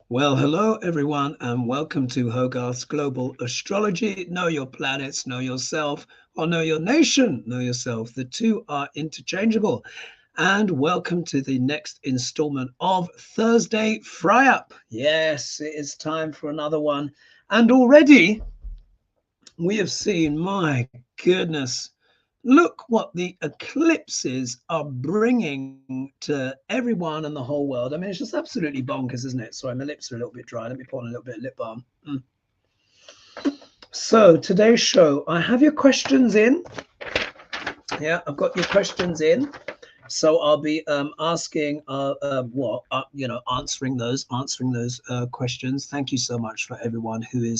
Well, hello everyone, and welcome to Hogarth's Global Astrology. Know your planets, know yourself, or know your nation, know yourself. The two are interchangeable. And welcome to the next installment of Thursday Fry Up. Yes, it is time for another one. And already we have seen, my goodness, look what the eclipses are bringing to everyone and the whole world. I mean, it's just absolutely bonkers, isn't it? Sorry, my lips are a little bit dry. Let me put on a little bit of lip balm. So today's show, I have your questions in. Yeah, I've got your questions in. So I'll be asking, answering those questions. Thank you so much for everyone who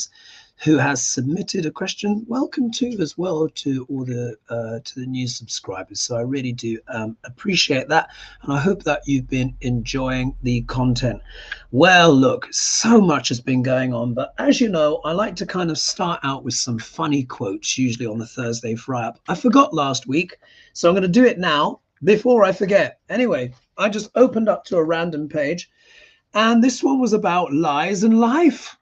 has submitted a question. Welcome to as well to all the new subscribers. So I really do appreciate that, and I hope that you've been enjoying the content. Well, look, so much has been going on, but as you know, I like to kind of start out with some funny quotes, usually on the Thursday Fry Up. I forgot last week, so I'm going to do it now before I forget. Anyway, I just opened up to a random page, and this one was about lies and life.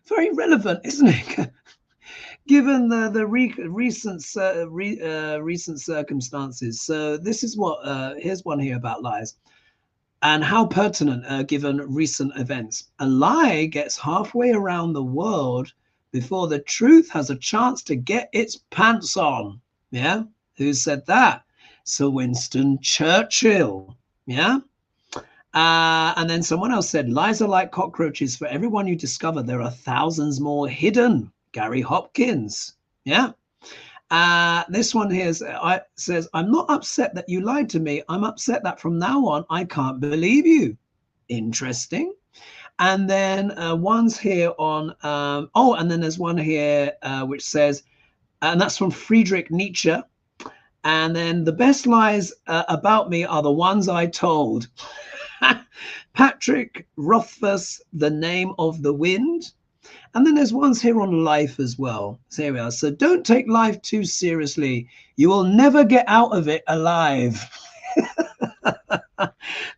Very relevant, isn't it? Given the recent circumstances. So this is what here's one here about lies and how pertinent given recent events. A lie gets halfway around the world before the truth has a chance to get its pants on. Yeah. Who said that? Sir Winston Churchill. Yeah. And then someone else said, lies are like cockroaches. For everyone you discover, there are thousands more hidden. Gary Hopkins. Yeah. This one here says, I'm not upset that you lied to me. I'm upset that from now on, I can't believe you. Interesting. And then one's here on, and then there's one here which says, and that's from Friedrich Nietzsche. And then the best lies about me are the ones I told. Patrick Rothfuss, The Name of the Wind. And then there's ones here on life as well. So here we are. So don't take life too seriously. You will never get out of it alive.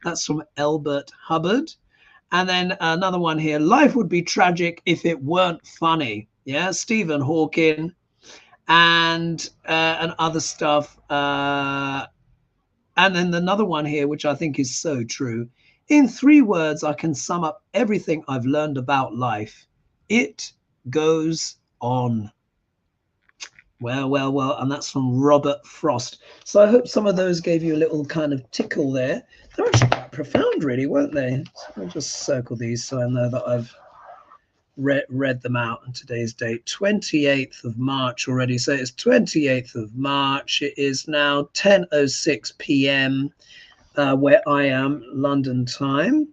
That's from Elbert Hubbard. And then another one here. Life would be tragic if it weren't funny. Yeah, Stephen Hawking. And other stuff. And then another one here, which I think is so true. In 3 words, I can sum up everything I've learned about life. It goes on. Well. And that's from Robert Frost. So I hope some of those gave you a little kind of tickle there. They're actually quite profound, really, weren't they? So I'll just circle these so I know that I've read them out on today's date, 28th of March already. So it's 28th of March. It is now 10:06 p.m. Where I am, London time.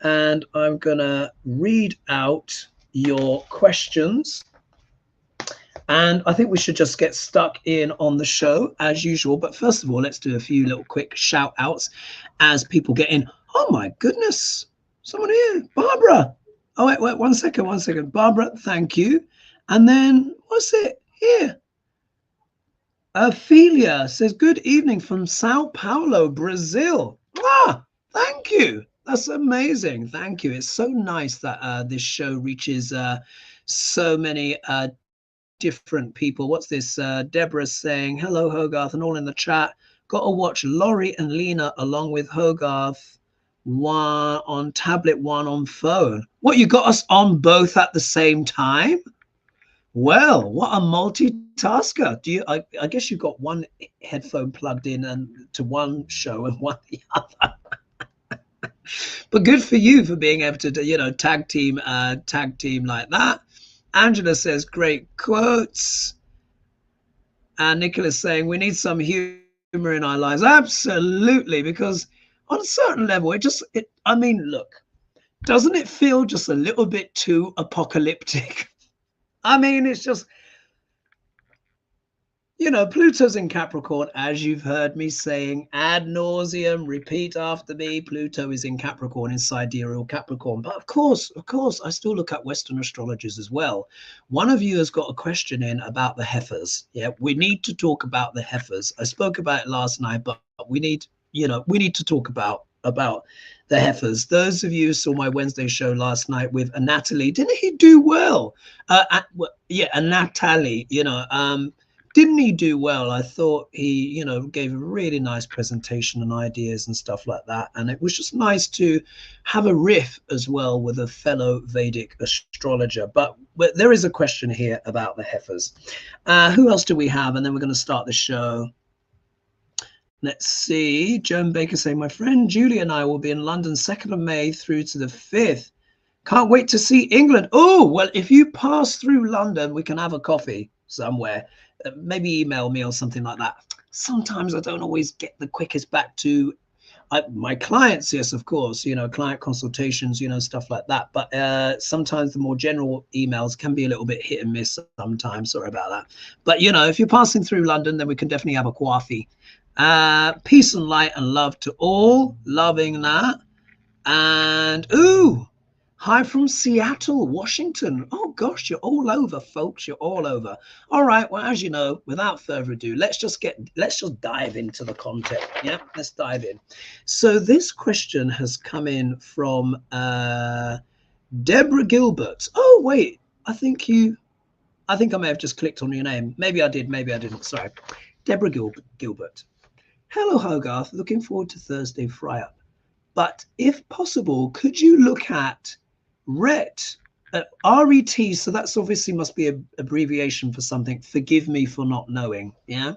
And I'm going to read out your questions. And I think we should just get stuck in on the show as usual. But first of all, let's do a few little quick shout outs as people get in. Oh, my goodness. Someone here. Barbara. Oh, wait, one second. Barbara, thank you. And then, what's it here? Ophelia says, good evening from Sao Paulo, Brazil. Ah, thank you. That's amazing. Thank you. It's so nice that this show reaches so many different people. What's this? Deborah saying, hello, Hogarth, and all in the chat. Got to watch Laurie and Lena along with Hogarth. One on tablet, one on phone. What, you got us on both at the same time? Well, what a multitasker. Do you? I guess you've got one headphone plugged in and to one show and one the other. But good for you for being able to, tag team like that. Angela says, great quotes. And Nicholas saying, we need some humor in our lives. Absolutely, because on a certain level, I mean, look, doesn't it feel just a little bit too apocalyptic? I mean, it's just, Pluto's in Capricorn, as you've heard me saying ad nauseum, repeat after me. Pluto is in Capricorn, in sidereal Capricorn. But of course, I still look at Western astrologers as well. One of you has got a question in about the Heifers. Yeah, we need to talk about the Heifers. I spoke about it last night, but we need to talk about about the heifers. Those of you who saw my Wednesday show last night with Natalie, didn't he do well? Yeah, Natalie, didn't he do well? I thought he, gave a really nice presentation and ideas and stuff like that. And it was just nice to have a riff as well with a fellow Vedic astrologer. But there is a question here about the heifers. Who else do we have? And then we're going to start the show. Let's see. Joan Baker saying, my friend Julie and I will be in London 2nd of May through to the 5th. Can't wait to see England. Oh, well, if you pass through London, we can have a coffee somewhere. Maybe email me or something like that. Sometimes I don't always get the quickest back to my clients. Yes, of course, client consultations, stuff like that. But sometimes the more general emails can be a little bit hit and miss sometimes. Sorry about that. But, if you're passing through London, then we can definitely have a coffee. Peace and light and love to all. Loving that. And, ooh, hi from Seattle, Washington. Oh, gosh, you're all over, folks. You're all over. All right. Well, as you know, without further ado, let's just dive into the content. Yeah, let's dive in. So this question has come in from Deborah Gilbert. Oh, wait, I think I may have just clicked on your name. Maybe I did. Maybe I didn't. Sorry. Deborah Gilbert. Hello, Hogarth. Looking forward to Thursday fry up. But if possible, could you look at RET, R-E-T, so that's obviously must be an abbreviation for something. Forgive me for not knowing. Yeah.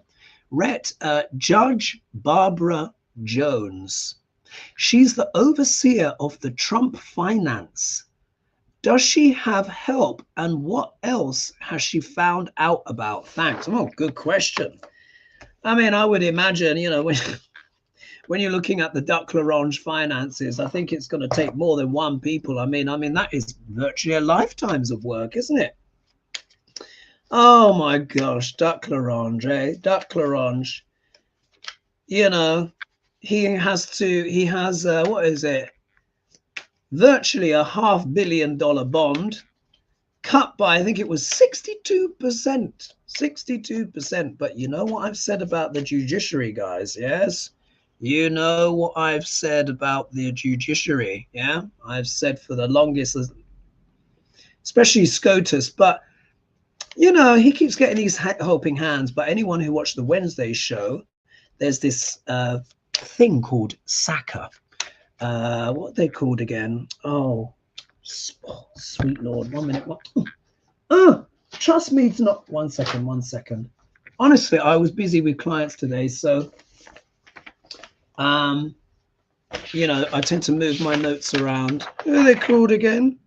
RET, Judge Barbara Jones. She's the overseer of the Trump finance. Does she have help? And what else has she found out about? Thanks. Oh, good question. I mean, I would imagine, when you're looking at the Duck L'Orange finances, I think it's going to take more than one people. I mean, that is virtually a lifetime's of work, isn't it? Oh my gosh, Duck L'Orange, eh? Duck L'Orange. He has what is it? Virtually a $500 million bond, cut by, I think it was 62%. 62%. But you know what I've said about the judiciary, guys? Yes. You know what I've said about the judiciary. Yeah. I've said for the longest, especially SCOTUS. But, he keeps getting these helping hands. But anyone who watched the Wednesday show, there's this thing called SACR. What are they called again? Oh, sweet Lord. 1 minute. What? Oh, trust me to not. 1 second. 1 second. Honestly, I was busy with clients today, so I tend to move my notes around. Who are they called again?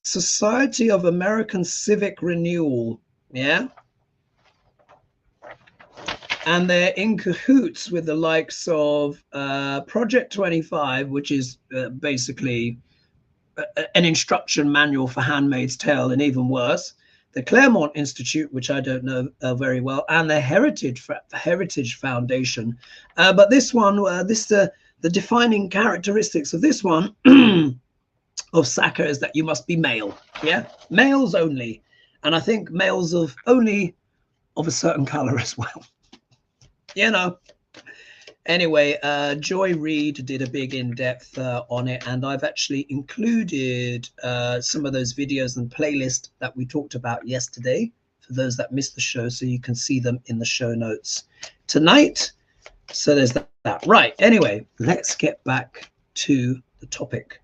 Society of American Civic Renewal. Yeah. And they're in cahoots with the likes of Project 25, which is basically an instruction manual for Handmaid's Tale, and even worse, the Claremont Institute, which I don't know very well, and the Heritage Foundation. But this one, the defining characteristics of this one of SACR is that you must be male. Yeah, males only, and I think males of a certain color as well. Anyway, Joy Reid did a big in-depth on it, and I've actually included some of those videos and playlists that we talked about yesterday for those that missed the show, so you can see them in the show notes tonight. So there's that. Right. Anyway, let's get back to the topic.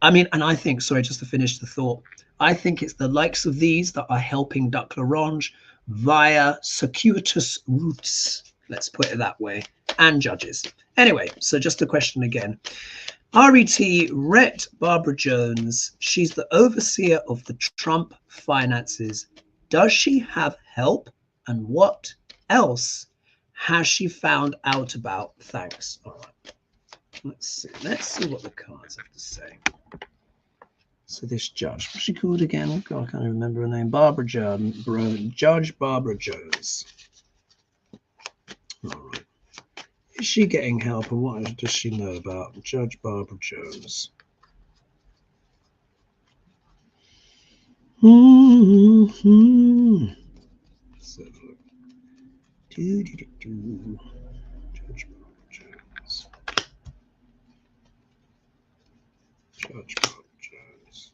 I mean, and I think, sorry, just to finish the thought, I think it's the likes of these that are helping Duck L'Orange via circuitous routes. Let's put it that way, and judges. Anyway, so just a question again. RET Barbara Jones, she's the overseer of the Trump finances. Does she have help? And what else has she found out about? Thanks. All right. Let's see what the cards have to say. So this judge, what's she called again? Oh God, I can't even remember her name. Barbara Jones, Judge Barbara Jones. All right. Is she getting help, and what does she know about Judge Barbara Jones? So, Judge Barbara Jones. Judge Barbara Jones.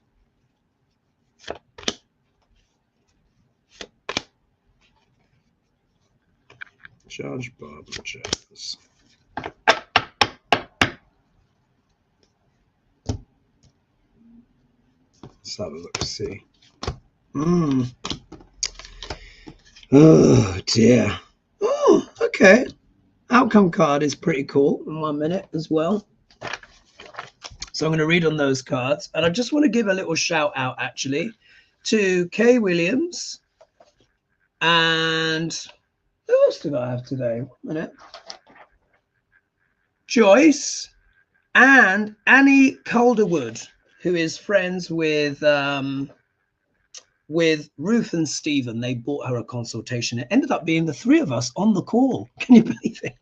Judge Barbara Jones. Let's have a look, see. Oh dear. Oh, okay. Outcome card is pretty cool in 1 minute as well. So I'm going to read on those cards. And I just want to give a little shout out actually to Kay Williams and who else did I have today? 1 minute. Joyce and Annie Calderwood, who is friends with Ruth and Stephen. They bought her a consultation. It ended up being the three of us on the call. Can you believe it?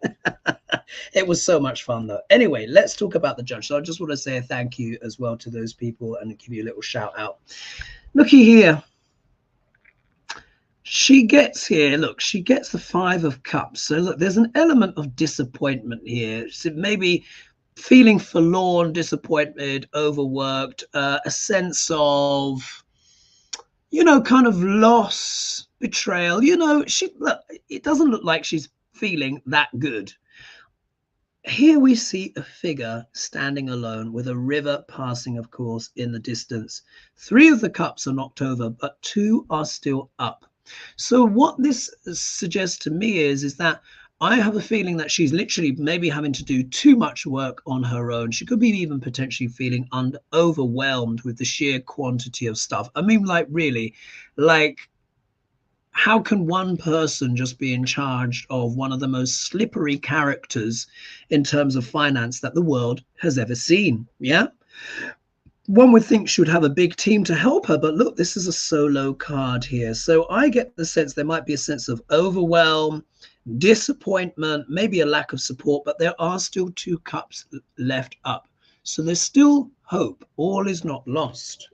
It was so much fun though. Anyway, let's talk about the judge. So I just want to say a thank you as well to those people and give you a little shout out. Looky here. She gets here, look, she gets the 5 of Cups. So look, there's an element of disappointment here. So maybe feeling forlorn, disappointed, overworked, a sense of, you know, kind of loss, betrayal. You know, look, it doesn't look like she's feeling that good. Here we see a figure standing alone with a river passing, of course, in the distance. 3 of the cups are knocked over, but 2 are still up. So what this suggests to me is that I have a feeling that she's literally maybe having to do too much work on her own. She could be even potentially feeling overwhelmed with the sheer quantity of stuff. I mean, like, really, like, how can one person just be in charge of one of the most slippery characters in terms of finance that the world has ever seen? Yeah. One would think she would have a big team to help her, but look, this is a solo card here. So I get the sense there might be a sense of overwhelm, disappointment, maybe a lack of support, but there are still 2 cups left up. So there's still hope. All is not lost.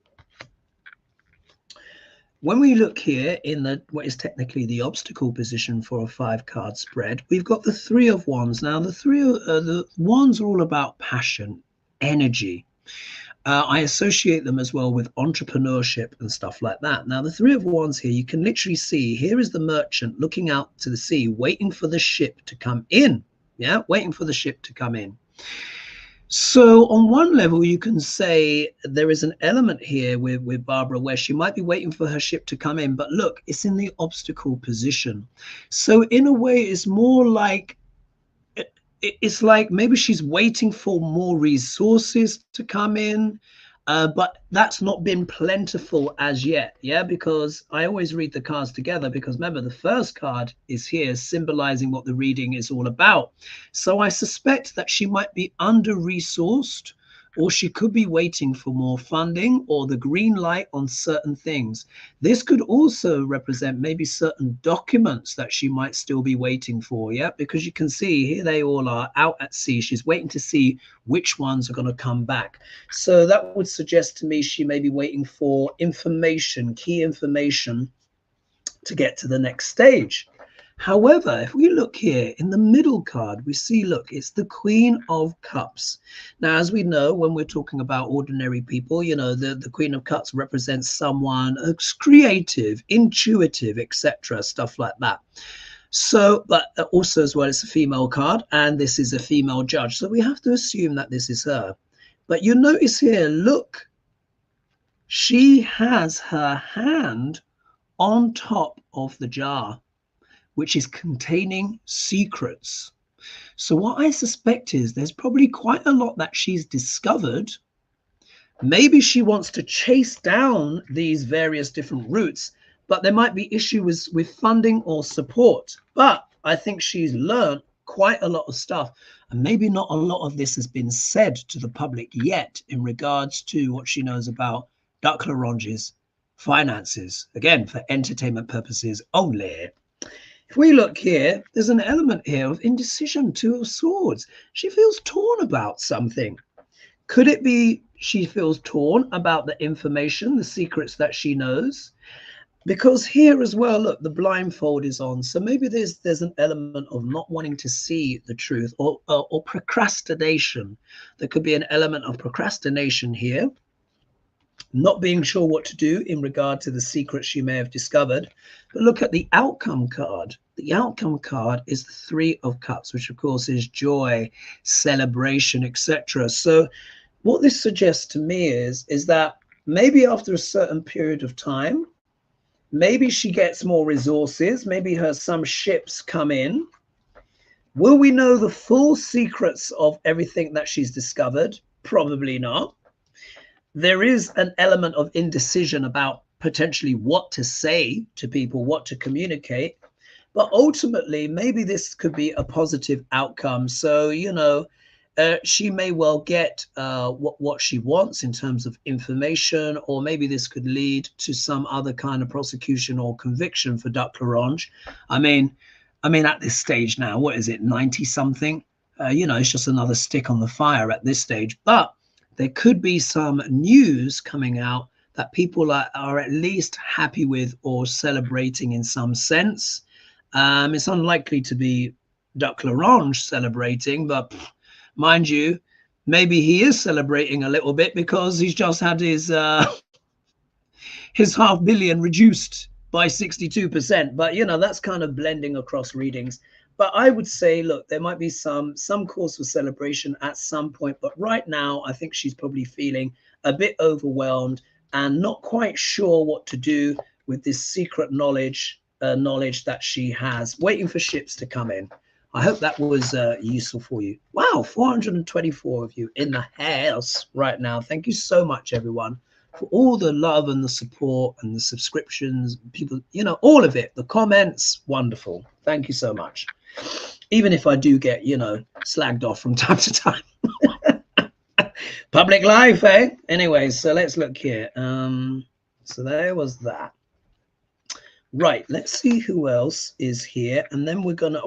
When we look here in what is technically the obstacle position for a 5-card spread, we've got the 3 of Wands. Now, the Wands are all about passion, energy. I associate them as well with entrepreneurship and stuff like that. Now, the 3 of Wands here, you can literally see, here is the merchant looking out to the sea, waiting for the ship to come in. Yeah, waiting for the ship to come in. So on one level, you can say there is an element here with Barbara where she might be waiting for her ship to come in. But look, it's in the obstacle position. So in a way, it's more like, it's like maybe she's waiting for more resources to come in, but that's not been plentiful as yet. Yeah, because I always read the cards together, because remember, the first card is here symbolizing what the reading is all about. So I suspect that she might be under-resourced, or she could be waiting for more funding or the green light on certain things. This could also represent maybe certain documents that she might still be waiting for, yeah? Because you can see here they all are out at sea. She's waiting to see which ones are going to come back. So that would suggest to me she may be waiting for information, key information, to get to the next stage. However, if we look here in the middle card, we see, look, it's the Queen of Cups. Now, as we know, when we're talking about ordinary people, you know, the Queen of Cups represents someone who's creative, intuitive, etc., stuff like that. So, but also as well, it's a female card, and this is a female judge. So we have to assume that this is her. But you notice here, look, she has her hand on top of the jar, which is containing secrets. So what I suspect is there's probably quite a lot that she's discovered. Maybe she wants to chase down these various different routes, but there might be issues with funding or support. But I think she's learned quite a lot of stuff, and maybe not a lot of this has been said to the public yet in regards to what she knows about duck l'oranges, finances, again, for entertainment purposes only. If we look here, there's an element here of indecision, 2 of Swords. She feels torn about something. Could it be she feels torn about the information, the secrets that she knows? Because here as well, look, the blindfold is on. So maybe there's an element of not wanting to see the truth, or procrastination. There could be an element of procrastination here, not being sure what to do in regard to the secrets she may have discovered. But look at the outcome card. The outcome card is the Three of Cups, which of course is joy, celebration, etc. So what this suggests to me is that maybe after a certain period of time, maybe she gets more resources. Maybe some ships come in. Will we know the full secrets of everything that she's discovered? Probably not. There is an element of indecision about potentially what to say to people, what to communicate. But ultimately, maybe this could be a positive outcome. So, you know, she may well get what she wants in terms of information, or maybe this could lead to some other kind of prosecution or conviction for Duck Larange. I mean, at this stage now, what is it, 90 something? You know, it's just another stick on the fire at this stage. But there could be some news coming out that people are at least happy with or celebrating in some sense. It's unlikely to be Duck Larange celebrating, but mind you, maybe he is celebrating a little bit because he's just had his $500 million reduced by 62%. But, you know, that's kind of blending across readings. But I would say, look, there might be some cause for celebration at some point. But right now, I think she's probably feeling a bit overwhelmed and not quite sure what to do with this secret knowledge that she has, waiting for ships to come in. I hope that was useful for you. Wow, 424 of you in the house right now. Thank you so much, everyone, for all the love and the support and the subscriptions, people, you know, all of it, the comments, wonderful. Thank you so much. Even if I do get, you know, slagged off from time to time. Public life, eh? Anyway, so let's look here. So there was that. Right, let's see who else is here. And then we're gonna,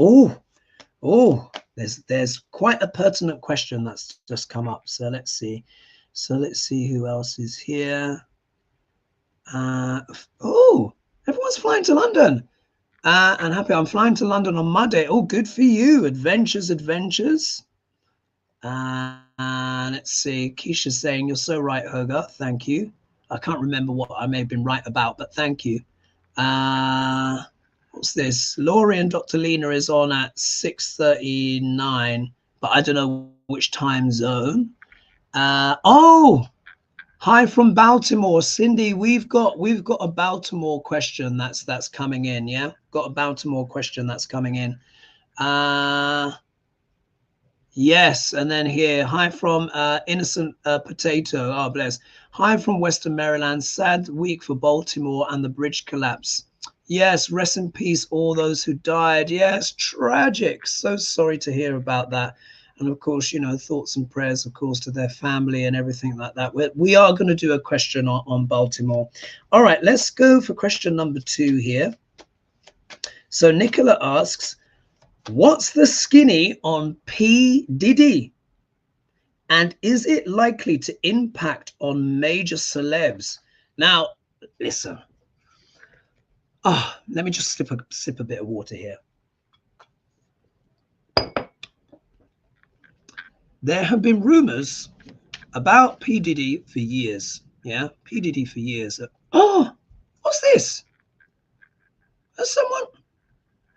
there's quite a pertinent question that's just come up. So let's see. So let's see who else is here. Everyone's flying to London. And happy, I'm flying to London on Monday. Oh, good for you. Adventures. Let's see. Keisha's saying, you're so right, Hoga. Thank you. I can't remember what I may have been right about, but thank you. What's this? Laurie and Dr. Lena is on at 6:39, but I don't know which time zone. Hi from Baltimore, Cindy. We've got a Baltimore question that's coming in. Yeah, got a Baltimore question that's coming in. Yes, and then here, hi from Innocent Potato. Oh, bless. Hi from Western Maryland. Sad week for Baltimore and the bridge collapse. Yes, rest in peace, all those who died. Yes, tragic. So sorry to hear about that. And of course, you know, thoughts and prayers, of course, to their family and everything like that. We are going to do a question on Baltimore. All right, let's go for question number 2 here. So Nicola asks, what's the skinny on P. Diddy? And is it likely to impact on major celebs? Now, listen. Let me just sip a bit of water here. There have been rumors about P. Diddy for years. Yeah, P. Diddy for years. What's this? There's someone.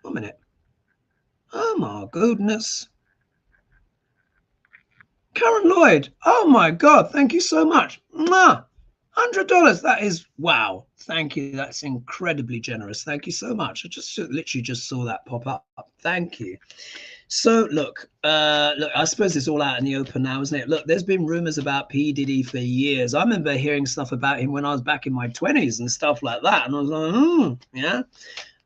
1 minute. Oh my goodness. Karen Lloyd. Oh my God. Thank you so much. $100. That is, wow. Thank you. That's incredibly generous. Thank you so much. I literally just saw that pop up. Thank you. So look, I suppose it's all out in the open now, isn't it? Look, there's been rumors about P. Diddy for years. I remember hearing stuff about him when I was back in my 20s and stuff like that. And I was like, yeah.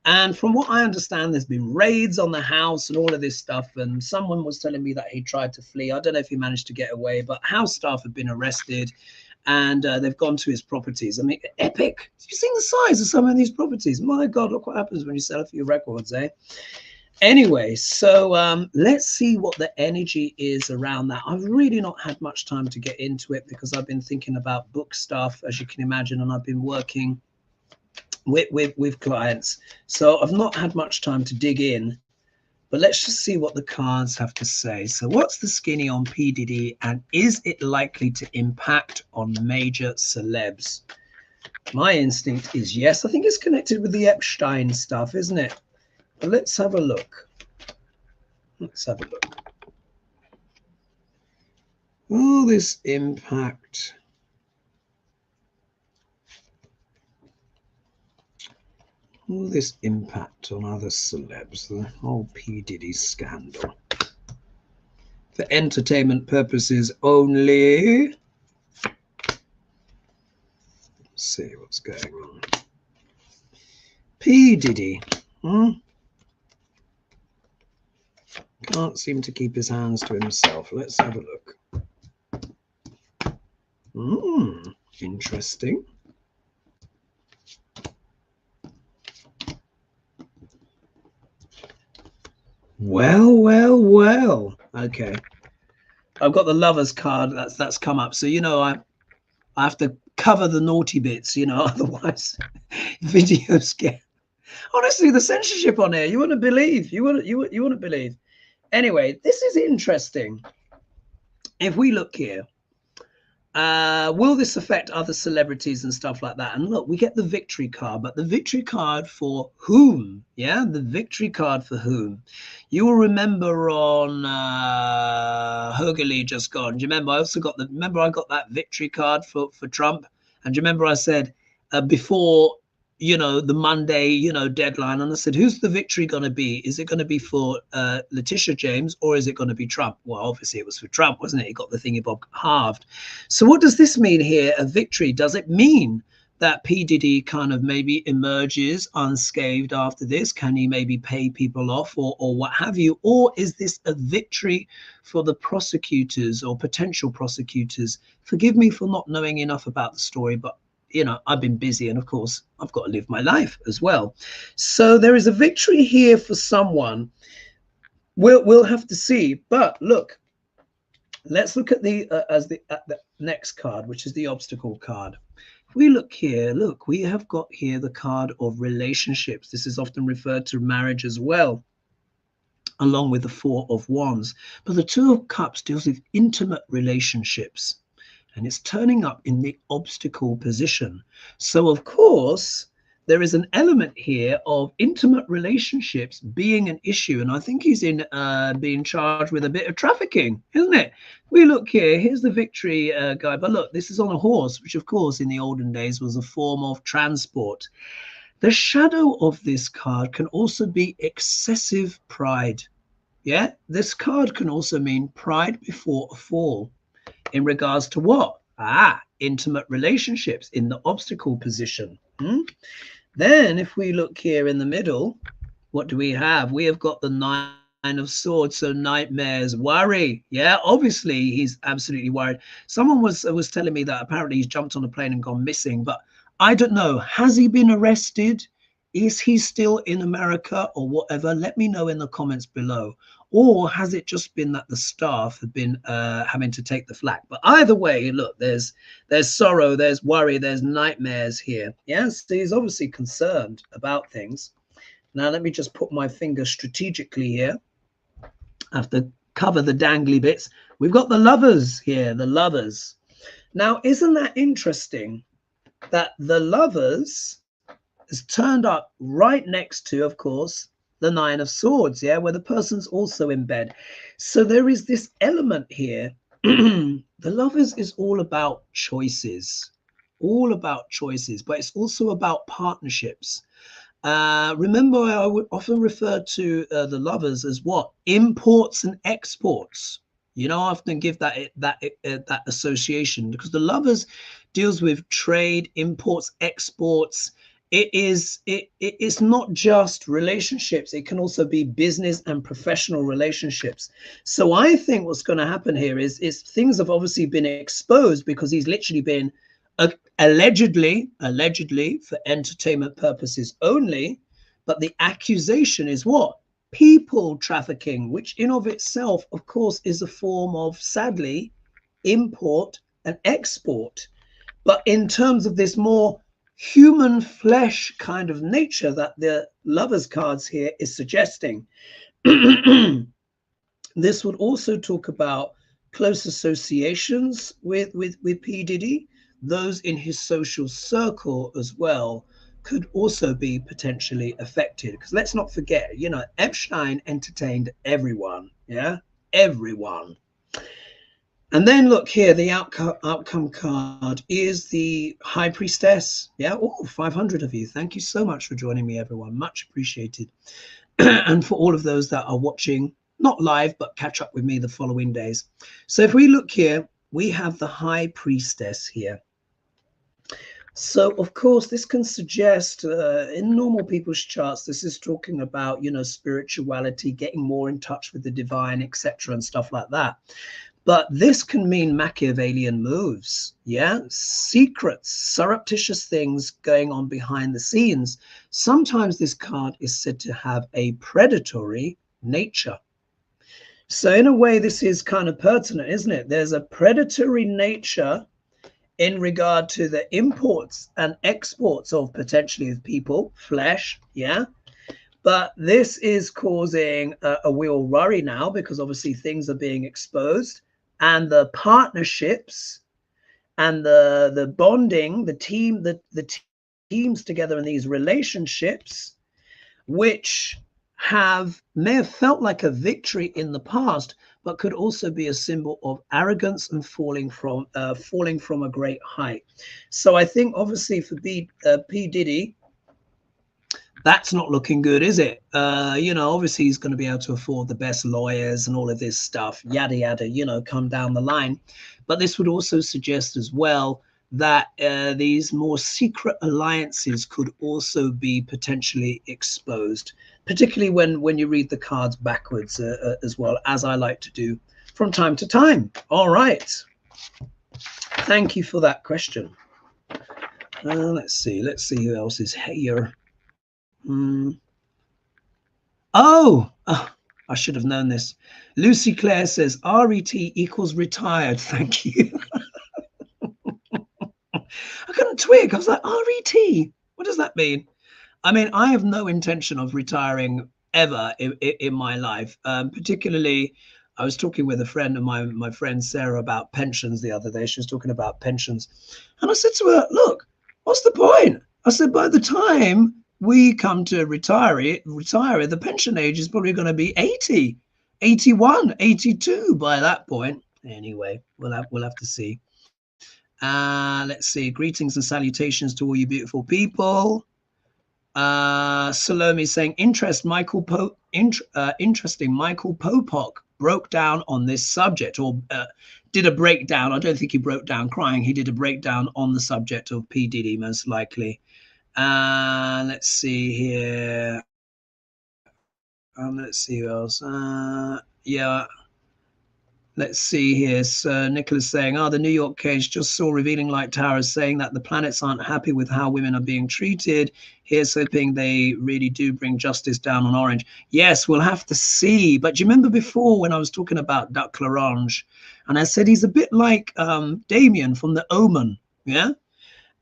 And from what I understand, there's been raids on the house and all of this stuff. And someone was telling me that he tried to flee. I don't know if he managed to get away, but house staff have been arrested and they've gone to his properties. I mean, epic. Have you seen the size of some of these properties? My God, look what happens when you sell a few records, eh? Anyway, so let's see what the energy is around that. I've really not had much time to get into it because I've been thinking about book stuff, as you can imagine, and I've been working with clients. So I've not had much time to dig in, but let's just see what the cards have to say. So what's the skinny on P. Diddy, and is it likely to impact on major celebs? My instinct is yes. I think it's connected with the Epstein stuff, isn't it? But let's have a look. Let's have a look. Will this impact? Will this impact on other celebs? The whole P. Diddy scandal. For entertainment purposes only. Let's see what's going on. P. Diddy. Can't seem to keep his hands to himself. Let's have a look. Interesting. Well. Okay. I've got the Lovers card that's come up. So, you know, I have to cover the naughty bits, you know, otherwise videos get, honestly, the censorship on here, you wouldn't believe. You wouldn't believe. Anyway, this is interesting. If we look here, will this affect other celebrities and stuff like that? And look, we get the victory card, but the victory card for whom? Yeah, the victory card for whom? You will remember on Hogerly just gone. Do you remember? I also got I got that victory card for Trump. And do you remember I said before, you know, the Monday, you know, deadline, and I said, who's the victory going to be? Is it going to be for Letitia James, or is it going to be Trump? Well, obviously it was for Trump, wasn't it? He got the thingy-bob halved. So what does this mean here, a victory? Does it mean that P. Diddy kind of maybe emerges unscathed after this? Can he maybe pay people off or what have you? Or is this a victory for the prosecutors or potential prosecutors? Forgive me for not knowing enough about the story, but you know, I've been busy, and of course I've got to live my life as well. So there is a victory here for someone. We'll have to see. But look, let's look at the next card, which is the obstacle card. If we look here, look, we have got here the card of relationships. This is often referred to marriage as well, along with the Four of Wands. But the Two of Cups deals with intimate relationships, and it's turning up in the obstacle position. So, of course, there is an element here of intimate relationships being an issue. And I think he's in being charged with a bit of trafficking, isn't it? We look here, here's the victory guy. But look, this is on a horse, which, of course, in the olden days was a form of transport. The shadow of this card can also be excessive pride. Yeah, this card can also mean pride before a fall. In regards to what? Intimate relationships in the obstacle position. Then if we look here in the middle, what do we have? We have got the Nine of Swords, so nightmares, worry. Yeah, obviously he's absolutely worried. Someone was telling me that apparently he's jumped on a plane and gone missing, but I don't know. Has he been arrested? Is he still in America or whatever? Let me know in the comments below. Or has it just been that the staff have been having to take the flak? But either way, look, there's sorrow, there's worry, there's nightmares here. Yes, he's obviously concerned about things. Now, let me just put my finger strategically here. I have to cover the dangly bits. We've got the Lovers here, the Lovers. Now, isn't that interesting that the Lovers is turned up right next to, of course, the Nine of Swords, yeah, where the person's also in bed. So there is this element here. The Lovers is all about choices, but it's also about partnerships. Remember, I would often refer to the Lovers as what? Imports and exports. You know, I often give that association, because the Lovers deals with trade, imports, exports. It's not just relationships. It can also be business and professional relationships. So I think what's going to happen here is things have obviously been exposed, because he's literally been allegedly for entertainment purposes only. But the accusation is what? People trafficking, which in of itself, of course, is a form of, sadly, import and export. But in terms of this more human flesh kind of nature that the Lovers cards here is suggesting. This would also talk about close associations with P. Diddy. Those in his social circle as well could also be potentially affected. Because let's not forget, you know, Epstein entertained everyone. Yeah, everyone. And then look here, the outcome card is the High Priestess. Yeah, oh, 500 of you. Thank you so much for joining me, everyone. Much appreciated. And for all of those that are watching, not live, but catch up with me the following days. So if we look here, we have the High Priestess here. So, of course, this can suggest in normal people's charts, this is talking about, you know, spirituality, getting more in touch with the divine, etc., and stuff like that. But this can mean Machiavellian moves, yeah? Secrets, surreptitious things going on behind the scenes. Sometimes this card is said to have a predatory nature. So in a way, this is kind of pertinent, isn't it? There's a predatory nature in regard to the imports and exports of potentially of people, flesh, yeah? But this is causing a real worry now because obviously things are being exposed, and the partnerships and the bonding, the teams together in these relationships, which may have felt like a victory in the past, but could also be a symbol of arrogance and falling from a great height. So I think obviously for P. Diddy, that's not looking good, is it? You know, obviously he's going to be able to afford the best lawyers and all of this stuff, yada, yada, you know, come down the line. But this would also suggest as well that these more secret alliances could also be potentially exposed, particularly when you read the cards backwards as well, as I like to do from time to time. All right. Thank you for that question. Let's see who else is here. Oh, I should have known this. Lucy Claire says RET equals retired. Thank you. I couldn't twig. I was like, RET, what does that mean? I mean, I have no intention of retiring ever in my life. Particularly, I was talking with a friend of mine, my friend Sarah, about pensions the other day. She was talking about pensions. And I said to her, look, what's the point? I said, by the time we come to retire, the pension age is probably going to be 80, 81, 82 by that point. Anyway, we'll have to see. Let's see. Greetings and salutations to all you beautiful people. Salome saying, interesting. Michael Popock broke down on this subject, or did a breakdown. I don't think he broke down crying. He did a breakdown on the subject of P. Diddy, most likely. Let's see here. Let's see who else. Yeah. Let's see here. So Nicholas saying, the New York case just saw revealing light towers saying that the planets aren't happy with how women are being treated. Here's hoping they really do bring justice down on Orange. Yes, we'll have to see. But do you remember before when I was talking about Duck L'Orange, and I said he's a bit like Damien from The Omen, yeah?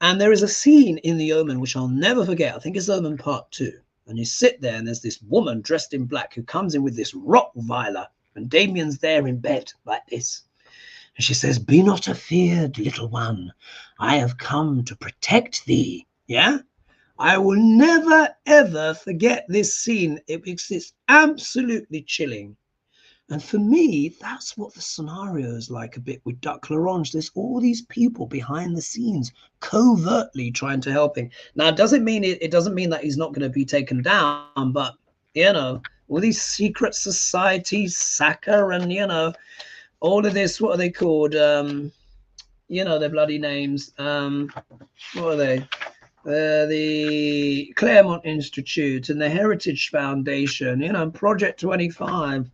And there is a scene in The Omen which I'll never forget. I think it's Omen Part 2. And you sit there and there's this woman dressed in black who comes in with this Rottweiler. And Damien's there in bed like this. And she says, be not afeared, little one. I have come to protect thee. Yeah? I will never, ever forget this scene. It's absolutely chilling. And for me, that's what the scenario is like a bit with Duck L'Orange. There's all these people behind the scenes covertly trying to help him. Now, it doesn't mean that he's not going to be taken down, but, you know, all these secret societies, SACR, and, you know, all of this, what are they called? You know, their bloody names. What are they? The Claremont Institute and the Heritage Foundation, you know, Project 25.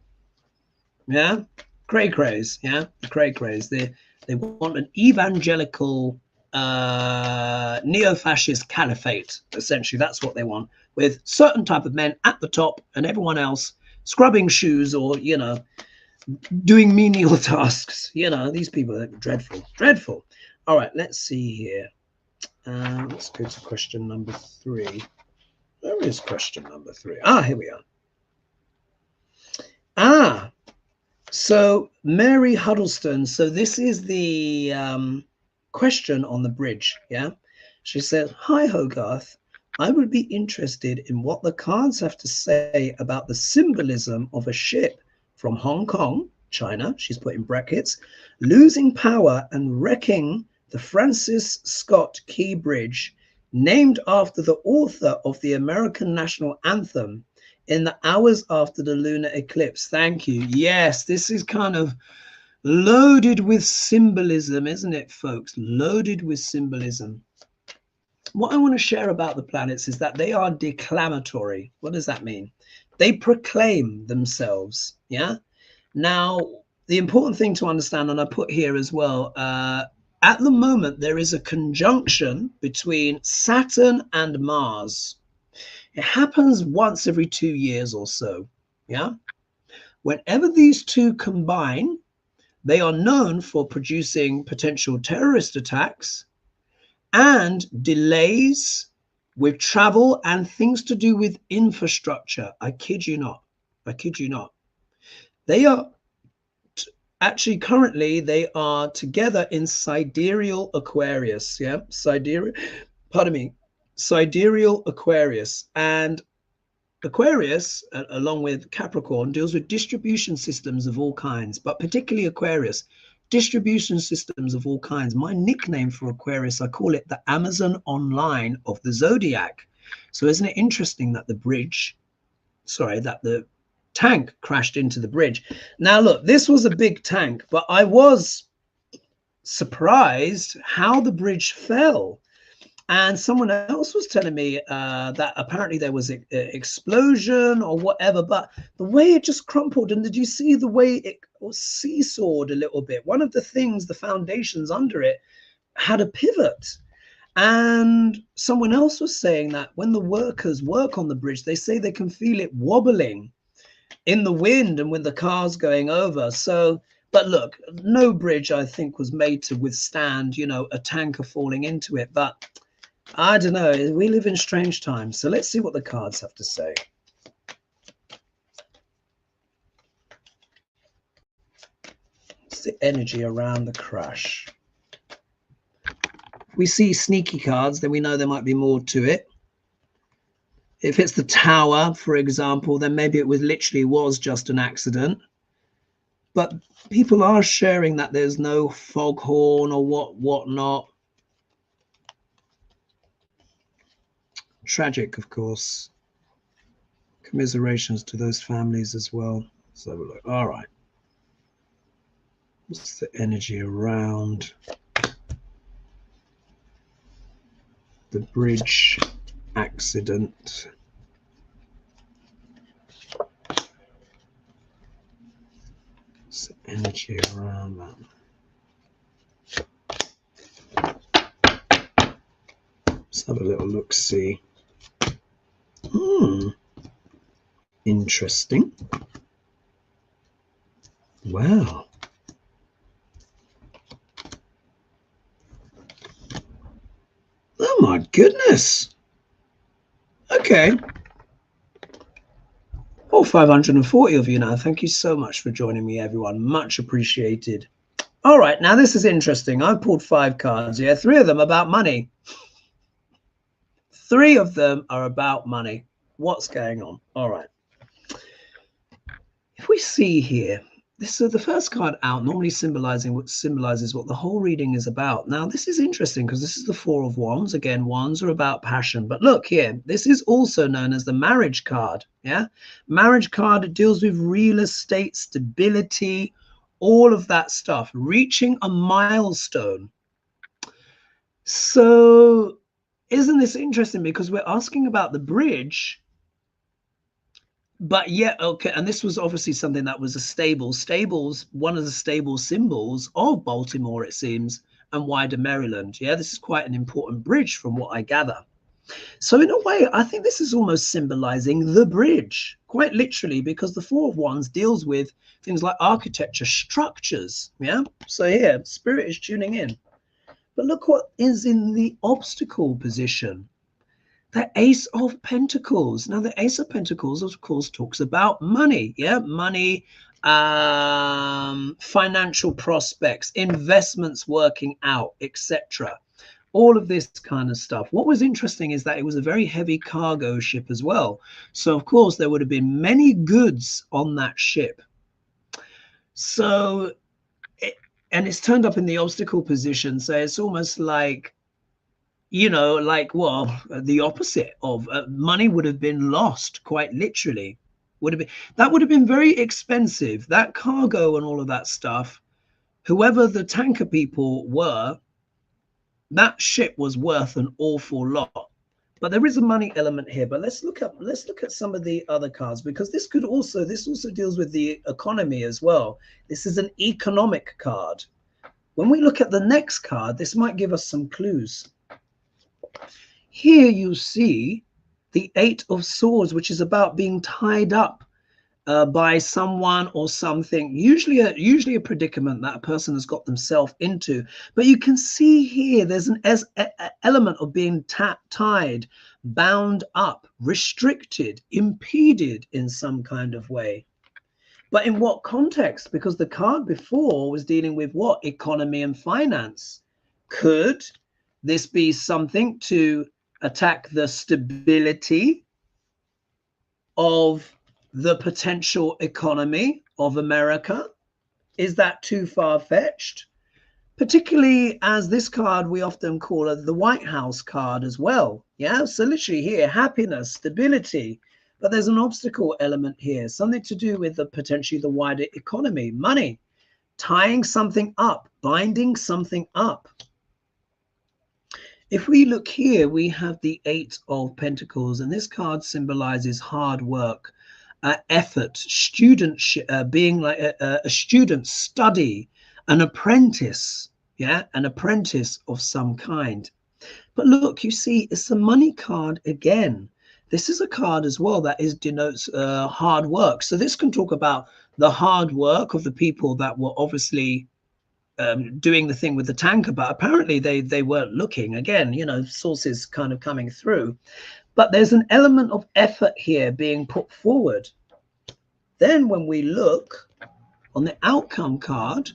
Yeah, cray-crays, yeah, cray-crays. They want an evangelical neo-fascist caliphate, essentially. That's what they want, with certain type of men at the top and everyone else scrubbing shoes or, you know, doing menial tasks. You know, these people are dreadful, dreadful. All right, let's see here. Let's go to question number 3. Where is question number 3? Ah, here we are. So Mary Huddleston. So this is the question on the bridge. Yeah. She said, "Hi, Hogarth. I would be interested in what the cards have to say about the symbolism of a ship from Hong Kong, China," she's put in brackets, "losing power and wrecking the Francis Scott Key Bridge, named after the author of the American national anthem, in the hours after the lunar eclipse." Thank you. Yes, this is kind of loaded with symbolism, isn't it, folks? Loaded with symbolism. What I want to share about the planets is that they are declamatory. What does that mean? They proclaim themselves. Yeah. Now, the important thing to understand, and I put here as well, at the moment, there is a conjunction between Saturn and Mars. It happens once every 2 years or so. Yeah. Whenever these two combine, they are known for producing potential terrorist attacks and delays with travel and things to do with infrastructure. I kid you not. I kid you not. They are actually currently, they are together in sidereal Aquarius. Yeah, sidereal Aquarius. And Aquarius, along with Capricorn, deals with distribution systems of all kinds, but particularly Aquarius, distribution systems of all kinds. My nickname for Aquarius, I call it the Amazon Online of the Zodiac. So isn't it interesting that the tank crashed into the bridge? Now, look, this was a big tank, but I was surprised how the bridge fell. And someone else was telling me that apparently there was an explosion or whatever, but the way it just crumpled, and did you see the way it seesawed a little bit? One of the things, the foundations under it had a pivot. And someone else was saying that when the workers work on the bridge, they say they can feel it wobbling in the wind and with the cars going over. So, but look, no bridge, I think, was made to withstand, a tanker falling into it. But I don't know. We live in strange times. So let's see what the cards have to say. What's the energy around the crash? We see sneaky cards, then we know there might be more to it. If it's the Tower, for example, then maybe it was just an accident. But people are sharing that there's no foghorn or whatnot. Tragic, of course. Commiserations to those families as well. So look, all right. What's the energy around the bridge accident? What's the energy around that? Let's have a little look-see. Interesting. Wow. Oh my goodness. Okay. Oh, 540 of you now. Thank you so much for joining me, everyone. Much appreciated. All right, now this is interesting. I pulled 5 cards. Yeah, 3 of them about money. 3 of them are about money. What's going on? All right. If we see here, this is the first card out, normally symbolizes what the whole reading is about. Now, this is interesting because this is the 4 of Wands. Again, Wands are about passion. But look here, this is also known as the marriage card. Yeah, marriage card, it deals with real estate, stability, all of that stuff, reaching a milestone. So isn't this interesting? Because we're asking about the bridge, but yeah, okay. And this was obviously something that was a stables, one of the stable symbols of Baltimore, it seems, and wider Maryland. Yeah, this is quite an important bridge from what I gather. So in a way, I think this is almost symbolizing the bridge, quite literally, because the 4 of Wands deals with things like architecture, structures. Yeah. So here, Spirit is tuning in. But look what is in the obstacle position. The Ace of Pentacles. Now, the Ace of Pentacles, of course, talks about money. Yeah, money, financial prospects, investments working out, etc. All of this kind of stuff. What was interesting is that it was a very heavy cargo ship as well. So, of course, there would have been many goods on that ship. So, and it's turned up in the obstacle position. So it's almost like, you know, like, well, the opposite of money would have been lost, quite literally. That would have been very expensive. That cargo and all of that stuff, whoever the tanker people were, that ship was worth an awful lot. But there is a money element here. But let's look at some of the other cards, because this also deals with the economy as well. This is an economic card. When we look at the next card, this might give us some clues. Here you see the Eight of Swords, which is about being tied up by someone or something, usually a predicament that a person has got themselves into. But you can see here there's an element of being tied, bound up, restricted, impeded in some kind of way. But in what context? Because the card before was dealing with what? Economy and finance. Could this be something to attack the stability of the potential economy of America? Is that too far-fetched? Particularly as this card, we often call it the White House card as well. Yeah, so literally here, happiness, stability, but there's an obstacle element here, something to do with potentially the wider economy, money, tying something up, binding something up. If we look here, we have the Eight of Pentacles, and this card symbolizes hard work, effort, studentship, being like a student, study, an apprentice, yeah, an apprentice of some kind. But look, you see, it's a money card again. This is a card as well that denotes hard work. So this can talk about the hard work of the people that were obviously doing the thing with the tanker, but apparently they weren't looking. Again, you know, sources kind of coming through. But there's an element of effort here being put forward. Then when we look on the outcome card,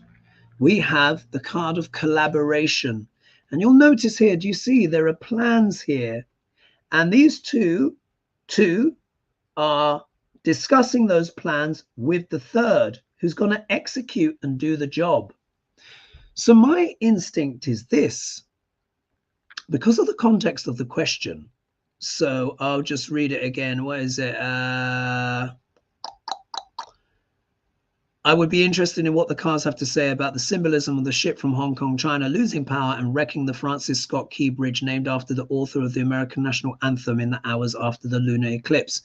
we have the card of collaboration. And you'll notice here, do you see there are plans here? And these two are discussing those plans with the third, who's going to execute and do the job. So my instinct is this, because of the context of the question. So I'll just read it again. What is it? I would be interested in what the cards have to say about the symbolism of the ship from Hong Kong, China, losing power and wrecking the Francis Scott Key Bridge, named after the author of the American national anthem, in the hours after the lunar eclipse.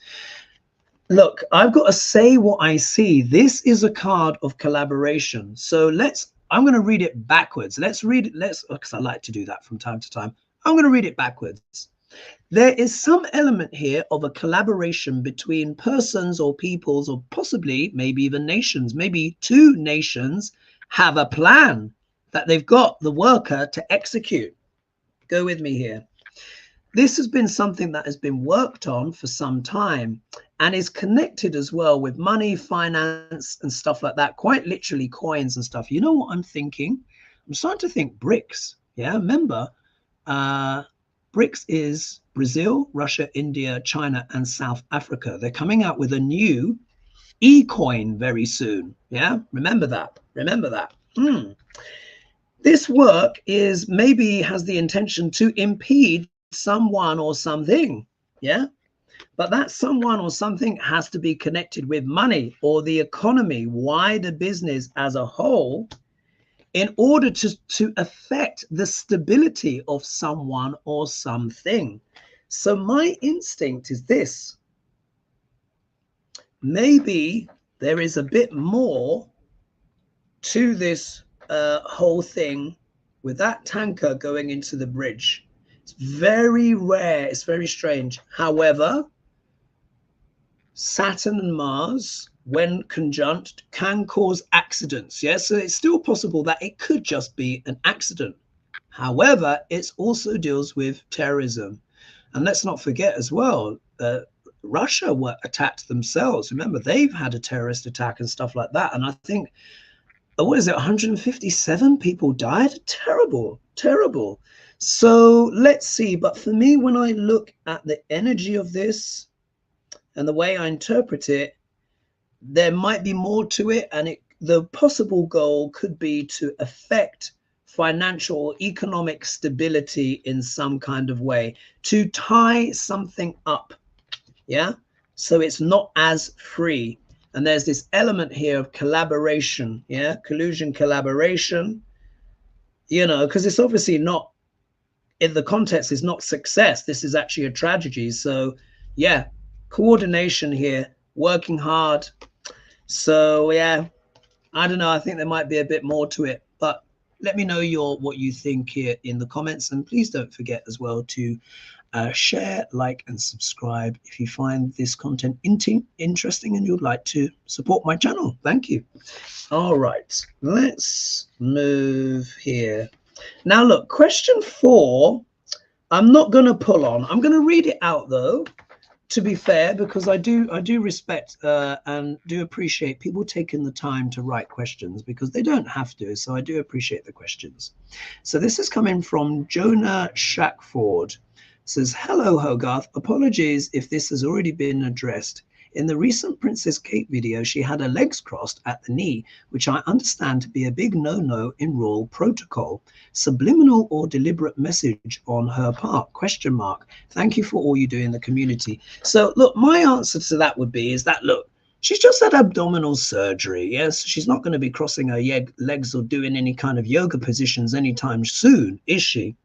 Look, I've got to say what I see. This is a card of collaboration. So I'm going to read it backwards. Let's read it. Because I like to do that from time to time. I'm going to read it backwards. There is some element here of a collaboration between persons or peoples, or possibly maybe even nations. Maybe two nations have a plan that they've got the worker to execute. Go with me here. This has been something that has been worked on for some time and is connected as well with money, finance and stuff like that. Quite literally coins and stuff. You know what I'm thinking? I'm starting to think BRICS. Yeah, remember, BRICS is Brazil, Russia, India, China, and South Africa. They're coming out with a new e-coin very soon. Yeah, remember that. Remember that. This work maybe has the intention to impede someone or something. Yeah, but that someone or something has to be connected with money or the economy, wider business as a whole, in order to affect the stability of someone or something. So my instinct is this. Maybe there is a bit more to this whole thing with that tanker going into the bridge. It's very rare. It's very strange. However, Saturn and Mars, when conjunct, can cause accidents. Yeah, so it's still possible that it could just be an accident. However, it also deals with terrorism. And let's not forget as well, Russia were attacked themselves. Remember, they've had a terrorist attack and stuff like that. And I think, what is it, 157 people died? Terrible, terrible. So let's see. But for me, when I look at the energy of this and the way I interpret it, there might be more to it. And the possible goal could be to affect financial or economic stability in some kind of way, to tie something up. Yeah. So it's not as free. And there's this element here of collaboration. Yeah. Collusion, collaboration, you know, because it's obviously not, in the context is not success. This is actually a tragedy. So yeah, coordination here, working hard. So yeah, I don't know. I think there might be a bit more to it, but let me know what you think here in the comments. And please don't forget as well to share, like, and subscribe if you find this content interesting and you'd like to support my channel. Thank you. All right, let's move here. Now, look, question 4, I'm not going to pull on. I'm going to read it out, though, to be fair, because I do respect and do appreciate people taking the time to write questions, because they don't have to. So I do appreciate the questions. So this is coming from Jonah Shackford. It says, hello, Hogarth. Apologies if this has already been addressed. In the recent Princess Kate video, she had her legs crossed at the knee, which I understand to be a big no-no in royal protocol. Subliminal or deliberate message on her part? Question mark. Thank you for all you do in the community. So look, my answer to that would be is that, look, she's just had abdominal surgery. Yes, she's not going to be crossing her legs or doing any kind of yoga positions anytime soon, is she?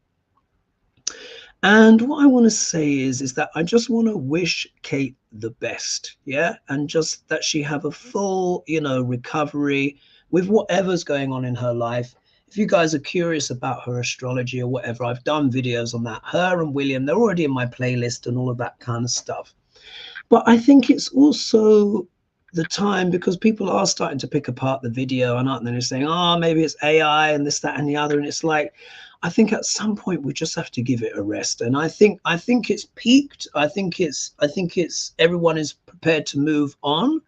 And what I want to say is that I just want to wish Kate the best, yeah, and just that she have a full, you know, recovery with whatever's going on in her life. If you guys are curious about her astrology or whatever, I've done videos on that. Her and William, they're already in my playlist and all of that kind of stuff. But I think it's also the time, because people are starting to pick apart the video and they're saying, oh, maybe it's AI and this, that, and the other. And it's like, I think at some point we just have to give it a rest. And I think it's peaked. I think it's everyone is prepared to move on.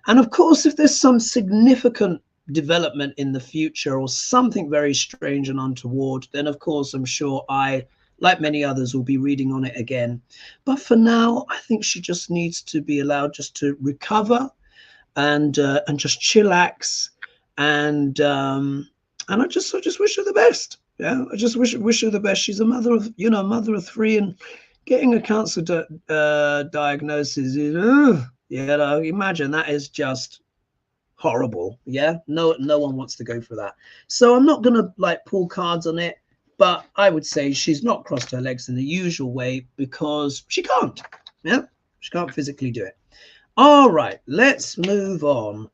And of course, if there's some significant development in the future or something very strange and untoward, then of course I'm sure I, like many others, will be reading on it again. But for now, I think she just needs to be allowed just to recover and just chillax. And I just wish her the best. Yeah, I just wish her the best. She's a mother of, you know, mother of 3, and getting a cancer diagnosis is, you know, imagine, that is just horrible. Yeah, no one wants to go for that. So I'm not gonna like pull cards on it, but I would say she's not crossed her legs in the usual way because she can't. Yeah, she can't physically do it. All right, let's move on.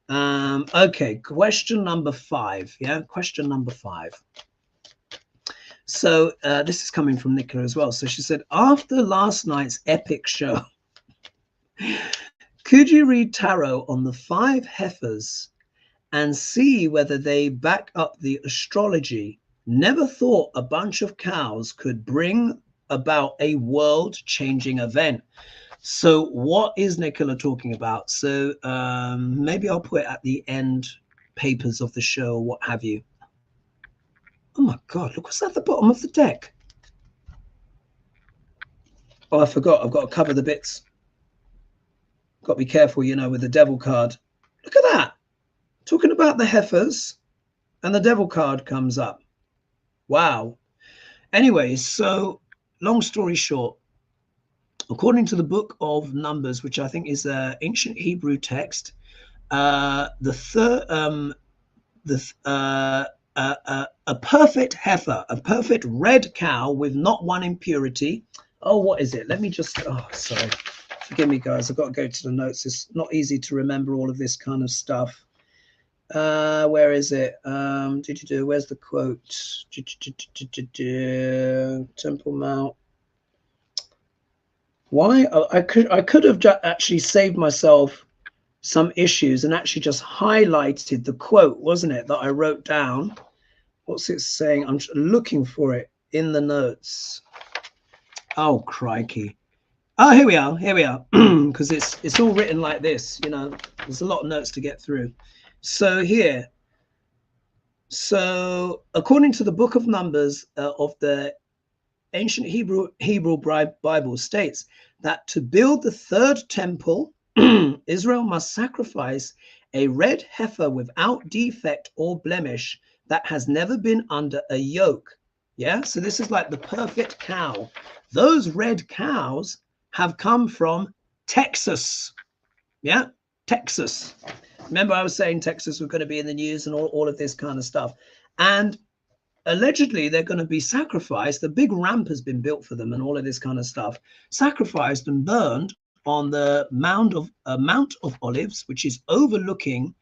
Okay, question number 5. Yeah, question number 5. So this is coming from Nicola as well. So she said, after last night's epic show, could you read tarot on the 5 heifers and see whether they back up the astrology? Never thought a bunch of cows could bring about a world-changing event. So what is Nicola talking about? So maybe I'll put it at the end papers of the show or what have you. Oh my God, look what's at the bottom of the deck. Oh, I forgot. I've got to cover the bits. Got to be careful, you know, with the devil card. Look at that. Talking about the heifers and the devil card comes up. Wow. Anyway, so long story short, according to the book of Numbers, which I think is an ancient Hebrew text, a perfect heifer, a perfect red cow with not one impurity. Oh, what is it? Let me just, oh, sorry. Forgive me, guys. I've got to go to the notes. It's not easy to remember all of this kind of stuff. Where is it? Where's the quote? Temple Mount. Why? I could have actually saved myself some issues and actually just highlighted the quote, wasn't it, that I wrote down. What's it saying? I'm looking for it in the notes. Oh, crikey. Oh, here we are. Here we are. Because it's all written like this. You know, there's a lot of notes to get through. So here. So according to the book of Numbers of the ancient Hebrew Bible states that to build the third temple, Israel must sacrifice a red heifer without defect or blemish that has never been under a yoke. Yeah, so this is like the perfect cow. Those red cows have come from Texas. Yeah, Texas. Remember, I was saying Texas was going to be in the news and all of this kind of stuff. And allegedly, they're going to be sacrificed. The big ramp has been built for them and all of this kind of stuff, sacrificed and burned on the Mount of Olives, which is overlooking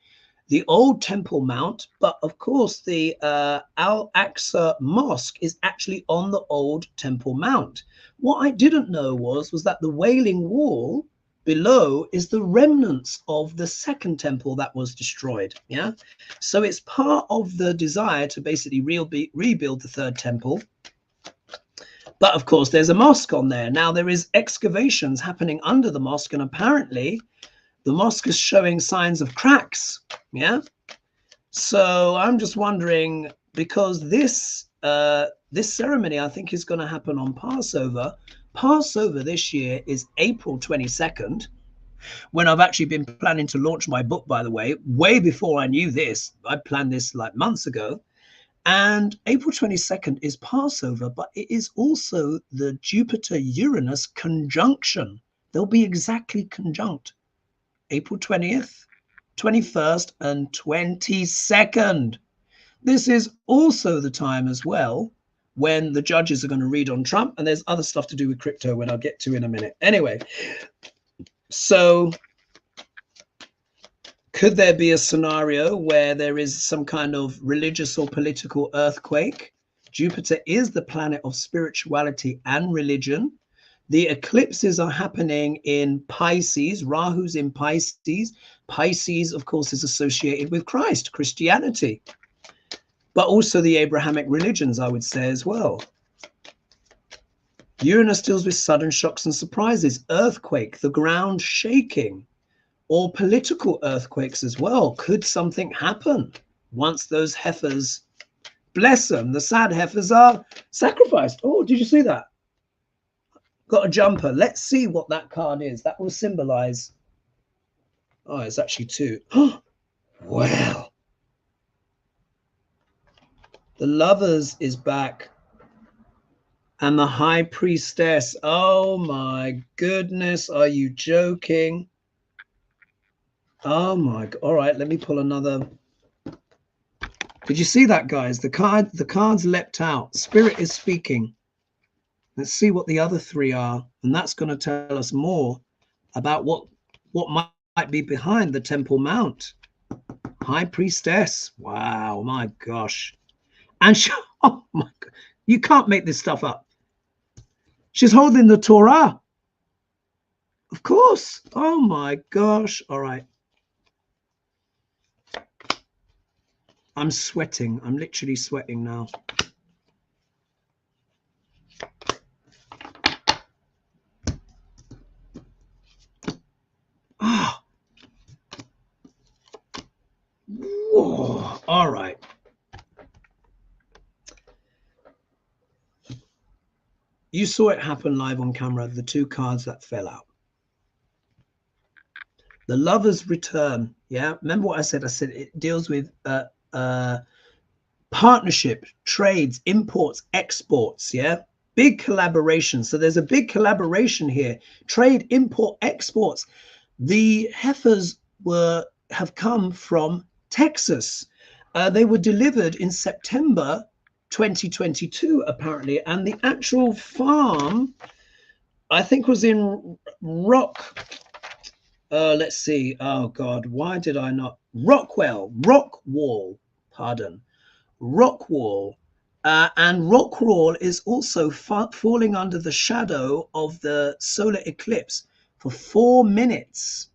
the old Temple Mount. But of course, the Al-Aqsa Mosque is actually on the old Temple Mount. What I didn't know was that the Wailing Wall below is the remnants of the second temple that was destroyed. Yeah, so it's part of the desire to basically rebuild the third temple. But of course, there's a mosque on there. Now there is excavations happening under the mosque, and apparently the mosque is showing signs of cracks. Yeah, so I'm just wondering, because this ceremony I think is going to happen on Passover. Passover this year is April 22nd, when I've actually been planning to launch my book, by the way before I knew this. I planned this like months ago. And April 22nd is Passover, but it is also the Jupiter-Uranus conjunction. They'll be exactly conjunct. April 20th, 21st, and 22nd. This is also the time as well when the judges are going to read on Trump, and there's other stuff to do with crypto when I'll get to in a minute. Anyway, so could there be a scenario where there is some kind of religious or political earthquake? Jupiter is the planet of spirituality and religion. The eclipses are happening in Pisces. Rahu's in Pisces. Pisces, of course, is associated with Christ, Christianity, but also the Abrahamic religions, I would say, as well. Uranus deals with sudden shocks and surprises, earthquake, the ground shaking, or political earthquakes as well. Could something happen once those heifers, bless them, the sad heifers, are sacrificed? Oh, did you see that? Got a jumper. Let's see what that card is. That will symbolize. Oh, it's actually two. Well, the Lovers is back. And the High Priestess. Oh my goodness. Are you joking? Oh my God. All right, let me pull another. Did you see that, guys? The cards leapt out. Spirit is speaking. Let's see what the other three are. And that's going to tell us more about what might be behind the Temple Mount. High Priestess. Wow, my gosh. And oh my God. You can't make this stuff up. She's holding the Torah. Of course. Oh my gosh. All right. I'm sweating. I'm literally sweating now. Oh. Whoa. All right. You saw it happen live on camera, the two cards that fell out. The Lovers return. Yeah. Remember what I said? I said it deals with partnership, trades, imports, exports. Yeah. Big collaboration. So there's a big collaboration here. Trade, import, exports. The heifers have come from Texas. They were delivered in September 2022, apparently, and the actual farm, I think, was in let's see. Oh God, why did I not? Rockwall, pardon. Rockwall. And Rockwall is also falling under the shadow of the solar eclipse for 4 minutes.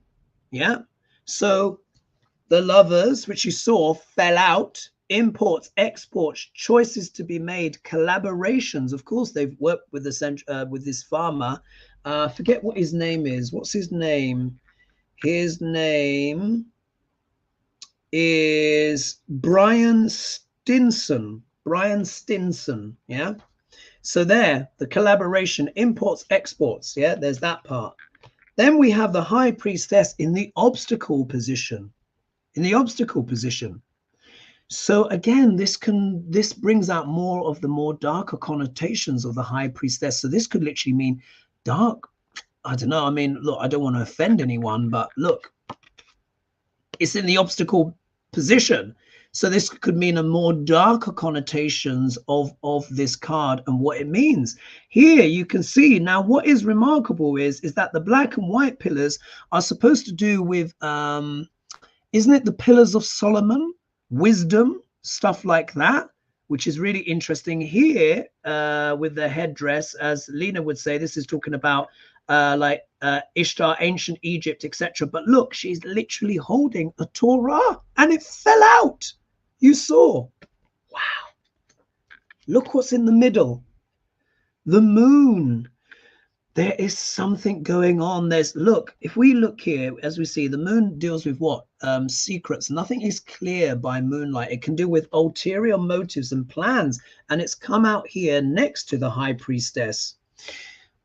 Yeah. So the Lovers, which you saw, fell out. imports, exports, choices to be made, collaborations. Of course, they've worked with this farmer. Forget what his name is. What's his name? His name is Brian Stinson. Brian Stinson, yeah. So there, the collaboration, imports, exports, yeah, there's that part. Then we have the high priestess in the obstacle position, So again, this brings out more of the more darker connotations of the high priestess. So this could literally mean dark. I don't know. I mean, look, I don't want to offend anyone, but look, it's in the obstacle position. So this could mean a more darker connotations of this card and what it means. Here you can see now what is remarkable is that the black and white pillars are supposed to do with, isn't it the pillars of Solomon, wisdom, stuff like that, which is really interesting. Here with the headdress, as Lena would say, this is talking about Ishtar, ancient Egypt, etc. But look, she's literally holding a Torah and it fell out. You saw. Wow. Look what's in the middle. The moon. There is something going on. Look, if we look here, as we see, the moon deals with what? Secrets. Nothing is clear by moonlight. It can deal with ulterior motives and plans. And it's come out here next to the high priestess.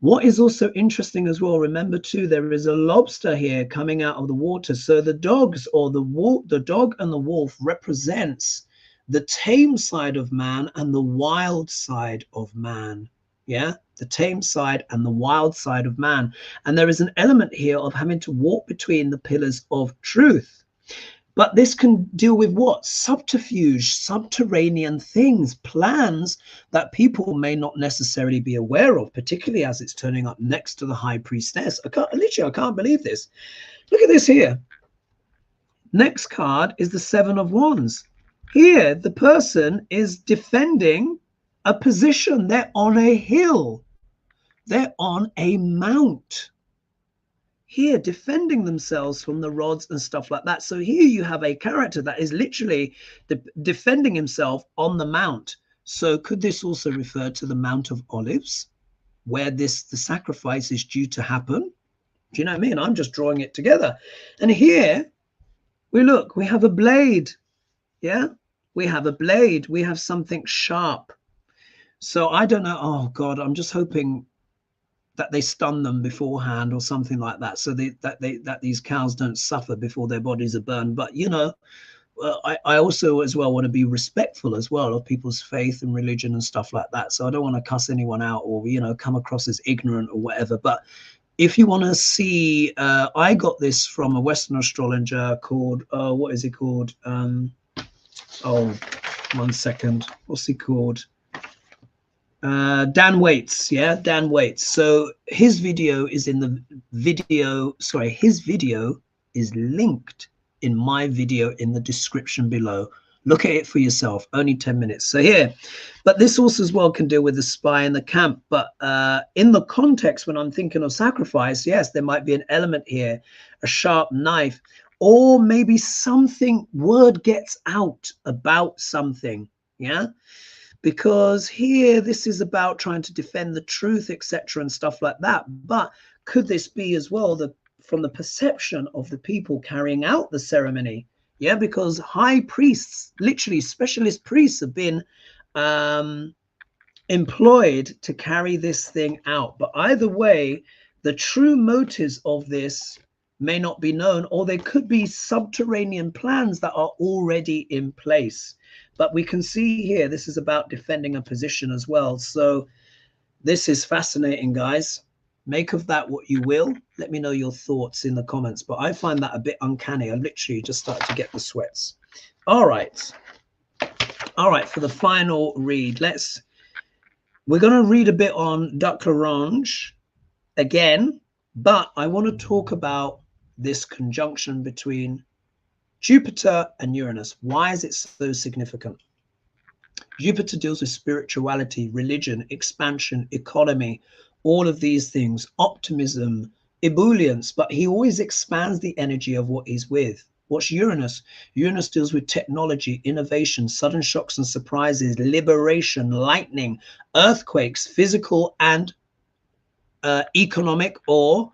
What is also interesting as well, remember too, there is a lobster here coming out of the water. So the dogs, or the dog and the wolf, represents the tame side of man and the wild side of man. Yeah, the tame side and the wild side of man. And there is an element here of having to walk between the pillars of truth. But this can deal with what? Subterfuge, subterranean things, plans that people may not necessarily be aware of, particularly as it's turning up next to the high priestess. I can't believe this. Look at this here. Next card is the Seven of Wands. Here, the person is defending a position. They're on a hill. They're on a mount. Here, defending themselves from the rods and stuff like that. So here you have a character that is literally defending himself on the mount. So could this also refer to the Mount of Olives, where the sacrifice is due to happen? Do you know what I mean? I'm just drawing it together. And here we have a blade. Yeah, we have a blade. We have something sharp. So I don't know. Oh God, I'm just hoping that they stun them beforehand or something like that, so that these cows don't suffer before their bodies are burned. But you know, I also as well want to be respectful as well of people's faith and religion and stuff like that. So I don't want to cuss anyone out or, you know, come across as ignorant or whatever. But if you want to see, I got this from a Western astrologer called what is he called? Oh, 1 second. What's he called? Dan Waits. Yeah, Dan Waits. So his video is in the video. Sorry, his video is linked in my video in the description below. Look at it for yourself. Only 10 minutes. So here, but this also as well can deal with the spy in the camp. But in the context, when I'm thinking of sacrifice, yes, there might be an element here, a sharp knife, or maybe something, word gets out about something. Yeah. Because here, this is about trying to defend the truth, etc., and stuff like that. But could this be as well from the perception of the people carrying out the ceremony? Yeah, because high priests, literally specialist priests, have been employed to carry this thing out. But either way, the true motives of this may not be known, or there could be subterranean plans that are already in place. But we can see here, this is about defending a position as well. So this is fascinating, guys. Make of that what you will. Let me know your thoughts in the comments. But I find that a bit uncanny. I literally just started to get the sweats. All right. All right, for the final read, we're going to read a bit on Duc L'Orange again. But I want to talk about this conjunction between Jupiter and Uranus. Why is it so significant? Jupiter deals with spirituality, religion, expansion, economy, all of these things, optimism, ebullience, but he always expands the energy of what he's with. What's Uranus? Uranus deals with technology, innovation, sudden shocks and surprises, liberation, lightning, earthquakes, physical and economic or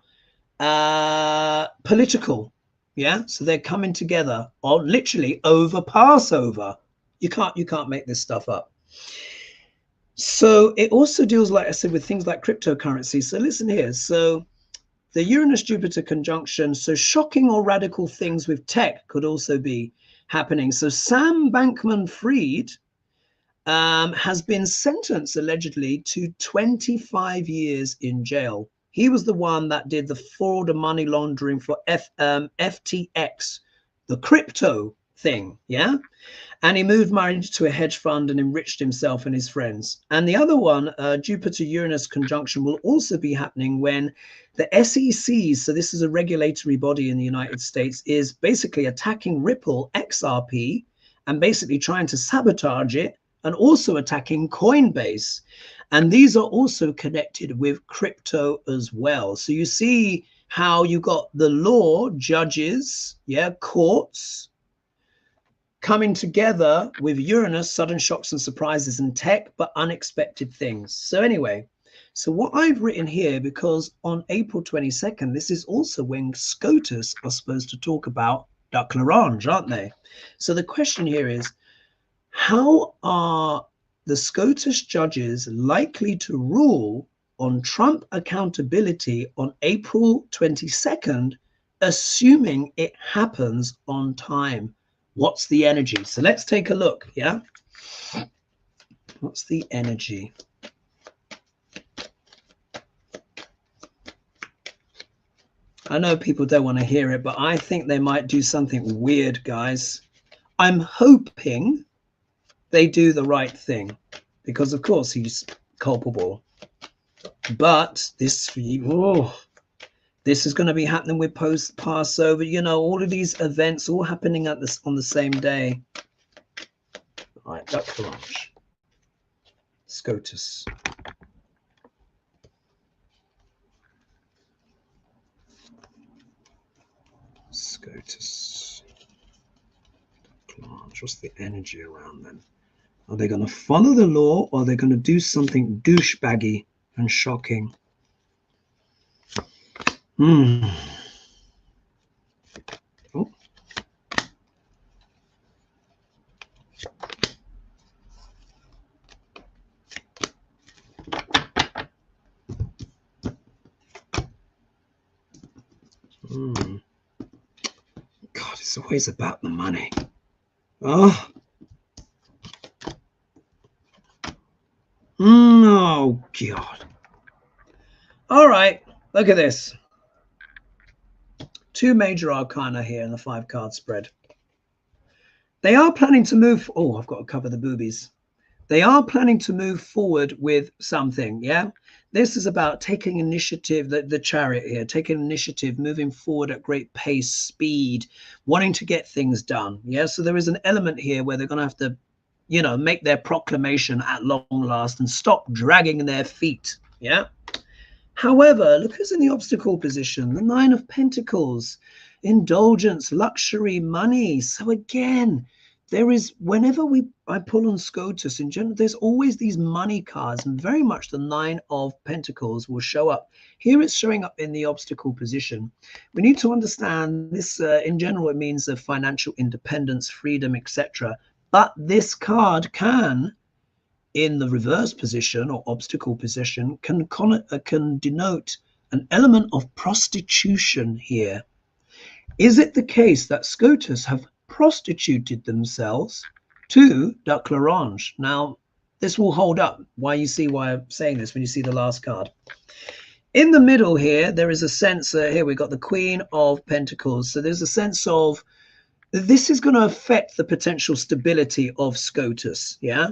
political. Yeah, so they're coming together on literally over Passover. You can't make this stuff up. So it also deals, like I said, with things like cryptocurrency. So listen here. So the Uranus-Jupiter conjunction, so shocking or radical things with tech could also be happening. So Sam Bankman-Fried has been sentenced allegedly to 25 years in jail. He was the one that did the fraud and money laundering for FTX, the crypto thing, yeah? And he moved money to a hedge fund and enriched himself and his friends. And the other one, Jupiter-Uranus conjunction, will also be happening when the SEC, so this is a regulatory body in the United States, is basically attacking Ripple XRP and basically trying to sabotage it, and also attacking Coinbase. And these are also connected with crypto as well. So you see how you got the law, judges, yeah, courts, coming together with Uranus, sudden shocks and surprises, and tech, but unexpected things. So anyway, so what I've written here, because on April 22nd, this is also when SCOTUS are supposed to talk about Duck L'Orange, aren't they? So the question here is, how are the SCOTUS judges likely to rule on Trump accountability on April 22nd, assuming it happens on time? What's the energy? So let's take a look, yeah? What's the energy? I know people don't want to hear it, but I think they might do something weird, guys. I'm hoping they do the right thing, because of course he's culpable. But this, this is going to be happening with post-Passover. You know, all of these events all happening at this on the same day. All right, Duck L'Orange. SCOTUS. SCOTUS. Duck L'Orange. What's the energy around them? Are they going to follow the law, or are they going to do something douchebaggy and shocking? Oh. God, it's always about the money. Oh. Oh, God. All right, look at this. Two major arcana here in the 5-card spread. They are planning to move. Oh, I've got to cover the boobies. They are planning to move forward with something, yeah? This is about taking initiative, the Chariot here, taking initiative, moving forward at great pace, speed, wanting to get things done, yeah? So there is an element here where they're going to have to, you know, make their proclamation at long last and stop dragging their feet, yeah? However, look who's in the obstacle position, the 9 of Pentacles, indulgence, luxury, money. So again, there is, whenever I pull on SCOTUS in general, there's always these money cards, and very much the 9 of Pentacles will show up. Here it's showing up in the obstacle position. We need to understand this, in general, it means of financial independence, freedom, etc. But this card can, in the reverse position or obstacle position, can denote an element of prostitution here. Is it the case that SCOTUS have prostituted themselves to Duck L'Orange? Now, this will hold up. Why you see why I'm saying this when you see the last card. In the middle here, there is a sense, here we've got the Queen of Pentacles. So there's a sense of, this is going to affect the potential stability of SCOTUS, yeah?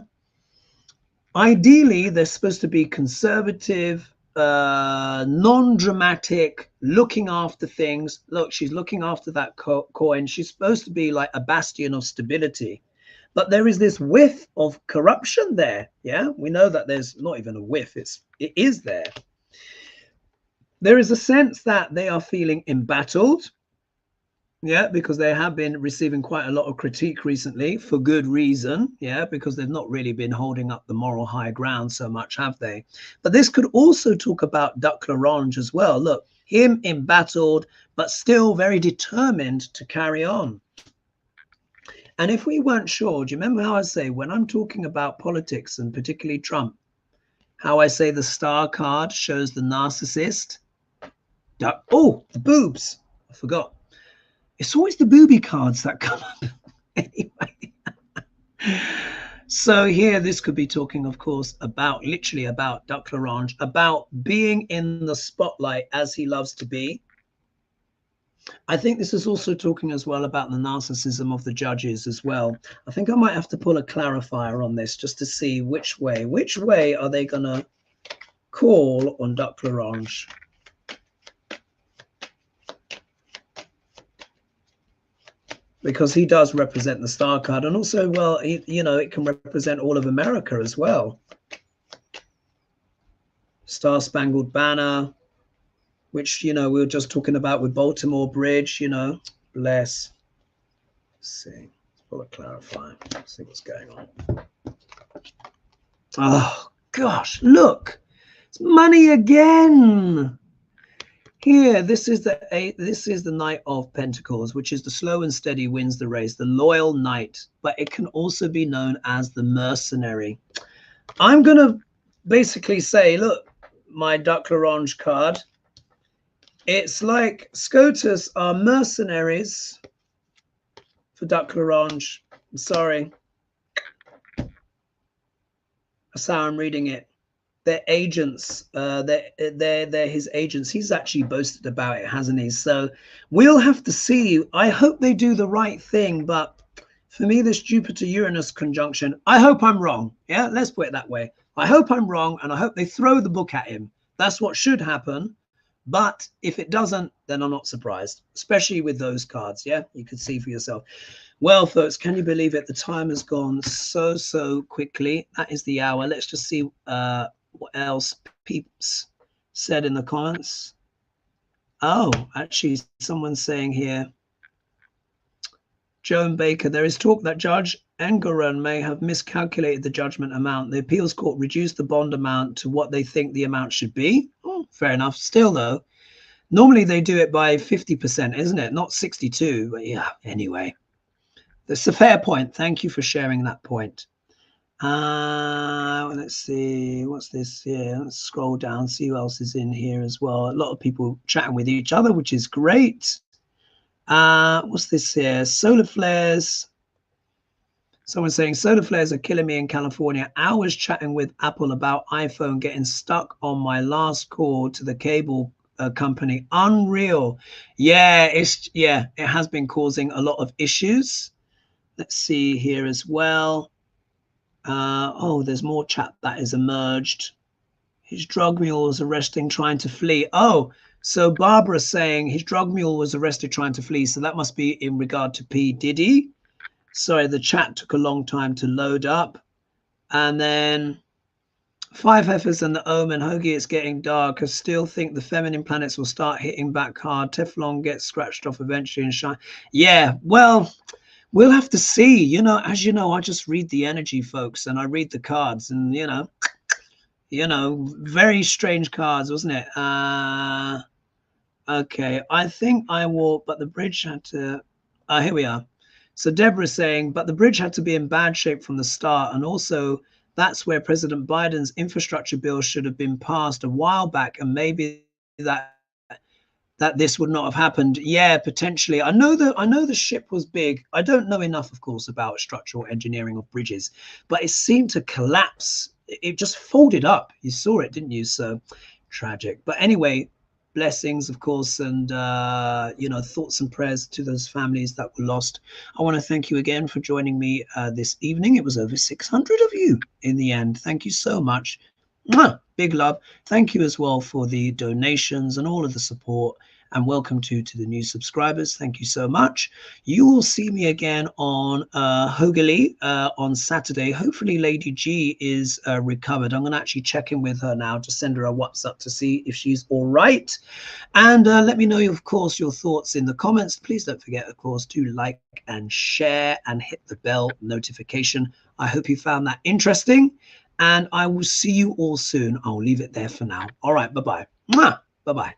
Ideally, they're supposed to be conservative, non-dramatic, looking after things. Look, she's looking after that coin. She's supposed to be like a bastion of stability. But there is this whiff of corruption there. Yeah, we know that there's not even a whiff. It is there. There is a sense that they are feeling embattled. Yeah, because they have been receiving quite a lot of critique recently for good reason. Yeah, because they've not really been holding up the moral high ground so much, have they? But this could also talk about Duc L'Orange as well. Look, him embattled, but still very determined to carry on. And if we weren't sure, do you remember how I say when I'm talking about politics and particularly Trump, how I say the star card shows the narcissist? Oh, the boobs. I forgot. It's always the booby cards that come up. Anyway. So here, this could be talking, of course, about literally about Duc L'Orange, about being in the spotlight as he loves to be. I think this is also talking as well about the narcissism of the judges as well. I think I might have to pull a clarifier on this just to see which way are they going to call on Duc L'Orange. Because he does represent the star card, and also, well, you know, it can represent all of America as well. Star Spangled Banner, which, you know, we were just talking about with Baltimore Bridge, you know, bless. Let's see, let's pull a clarifier, see what's going on. Oh gosh, look, it's money again. Here, this is the Knight of Pentacles, which is the slow and steady wins the race, the loyal knight, but it can also be known as the mercenary. I'm going to basically say, look, my Duc L'Orange card, it's like SCOTUS are mercenaries for Duc L'Orange. I'm sorry. That's how I'm reading it. They're agents. They're his agents. He's actually boasted about it, hasn't he? So we'll have to see. I hope they do the right thing. But for me, this Jupiter-Uranus conjunction, I hope I'm wrong. Yeah, let's put it that way. I hope I'm wrong, and I hope they throw the book at him. That's what should happen. But if it doesn't, then I'm not surprised, especially with those cards. Yeah, you could see for yourself. Well, folks, can you believe it? The time has gone so quickly. That is the hour. Let's just see what else peeps said in the comments. Oh, actually, someone's saying here, Joan Baker, there is talk that Judge Engoron may have miscalculated the judgment amount. The appeals court reduced the bond amount to what they think the amount should be. Oh, fair enough. Still, though, normally they do it by 50%, isn't it? Not 62. But yeah, anyway, that's a fair point. Thank you for sharing that point. Let's see, what's this here? Let's scroll down, see who else is in here as well. A lot of people chatting with each other, which is great. What's this here? Solar flares. Someone's saying solar flares are killing me in California. Hours chatting with Apple about iPhone getting stuck on my last call to the cable company. Unreal. Yeah, it has been causing a lot of issues. Let's see here as well. Oh, there's more chat that has emerged. His drug mule was arrested trying to flee. Oh, so Barbara's saying his drug mule was arrested trying to flee. So that must be in regard to P. Diddy. Sorry, the chat took a long time to load up. And then Five Heifers and the Omen. Hoagie, it's getting dark. I still think the feminine planets will start hitting back hard. Teflon gets scratched off eventually and shine. Yeah, well, we'll have to see. You know, as you know, I just read the energy, folks, and I read the cards, and you know, very strange cards, wasn't it? Okay, I think I will, but the bridge had to. Here we are. So Deborah's saying, but the bridge had to be in bad shape from the start, and also that's where President Biden's infrastructure bill should have been passed a while back, and maybe that this would not have happened. Yeah, potentially. I know the ship was big. I don't know enough, of course, about structural engineering of bridges, but it seemed to collapse. It just folded up. You saw it, didn't you? So tragic. But anyway, blessings, of course, and you know, thoughts and prayers to those families that were lost. I want to thank you again for joining me this evening. It was over 600 of you in the end. Thank you so much. Mwah! Big love. Thank you as well for the donations and all of the support. and welcome to the new subscribers. Thank you so much. You will see me again on Hogely on Saturday. Hopefully Lady G is recovered. I'm going to actually check in with her now to send her a WhatsApp to see if she's all right. And let me know, of course, your thoughts in the comments. Please don't forget, of course, to like and share and hit the bell notification. I hope you found that interesting, and I will see you all soon. I'll leave it there for now. All right, bye-bye. Bye-bye.